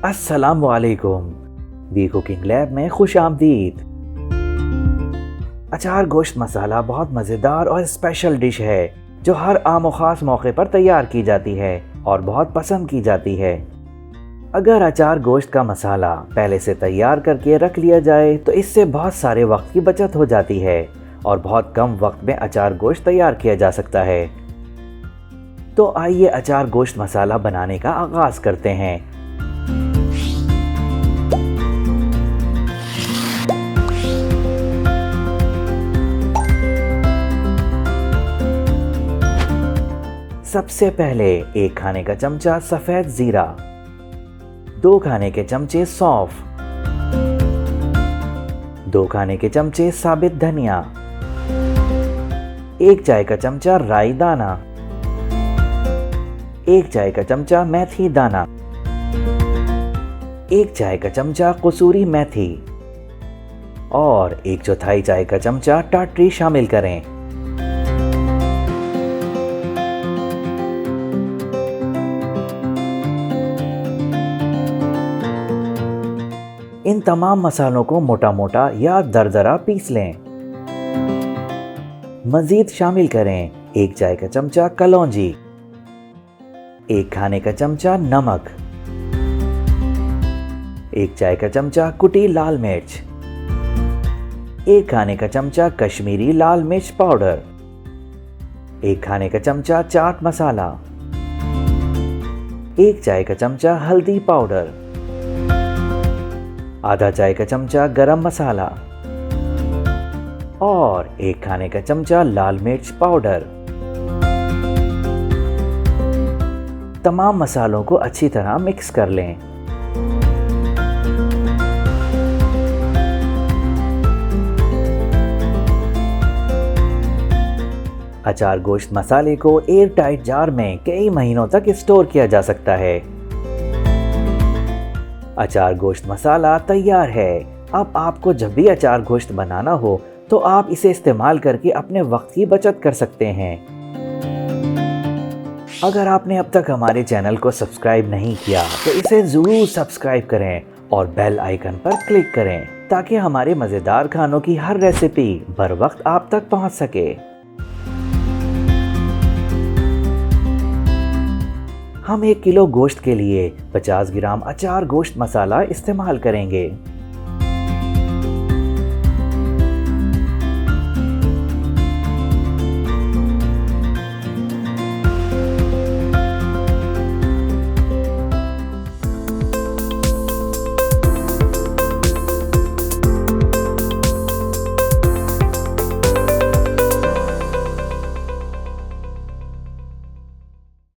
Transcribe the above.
अस्सलामुअलैकुम। We cooking lab में खुश आमदीद। अचार गोश्त मसाला बहुत मज़ेदार और स्पेशल डिश है जो हर आम और ख़ास मौके पर तैयार की जाती है और बहुत पसंद की जाती है। अगर अचार गोश्त का मसाला पहले से तैयार करके रख लिया जाए तो इससे बहुत सारे वक्त की बचत हो जाती है और बहुत कम वक्त में अचार गोश्त तैयार किया जा सकता है। तो आइए अचार गोश्त मसाला बनाने का आगाज़ करते हैं। सबसे पहले 1 खाने का चमचा सफ़ेद ज़ीरा, 2 खाने के चमचे सौंफ, 2 खाने के चमचे साबित धनिया, 1 चाय का चमचा राई दाना, 1 चाय का चमचा मेथी दाना, 1 चाय का चमचा कसूरी मेथी और 1/4 चाय का चमचा टाटरी शामिल करें। इन तमाम मसालों को मोटा मोटा या दरदरा पीस लें। मज़ीद शामिल करें 1 चाय का चमचा कलौंजी, 1 खाने का चमचा नमक, 1 चाय का चमचा कुटी लाल मिर्च, 1 खाने का चमचा कश्मीरी लाल मिर्च पाउडर, 1 खाने का चमचा चाट मसाला, 1 चाय का चमचा हल्दी पाउडर, आधा चाय का चमचा गरम मसाला और 1 खाने का चमचा लाल मिर्च पाउडर। तमाम मसालों को अच्छी तरह मिक्स कर लें। अचार गोश्त मसाले को एयर टाइट जार में कई महीनों तक स्टोर किया जा सकता है। अचार गोश्त मसाला तैयार है। अब आपको जब भी अचार गोश्त बनाना हो तो आप इसे इस्तेमाल करके अपने वक्त की बचत कर सकते हैं। अगर आपने अब तक हमारे चैनल को सब्सक्राइब नहीं किया तो इसे ज़रूर सब्सक्राइब करें और बेल आइकन पर क्लिक करें ताकि हमारे मज़ेदार खानों की हर रेसिपी बर वक्त आप तक पहुंच सके। हम 1 किलो गोश्त के लिए 50 ग्राम अचार गोश्त मसाला इस्तेमाल करेंगे।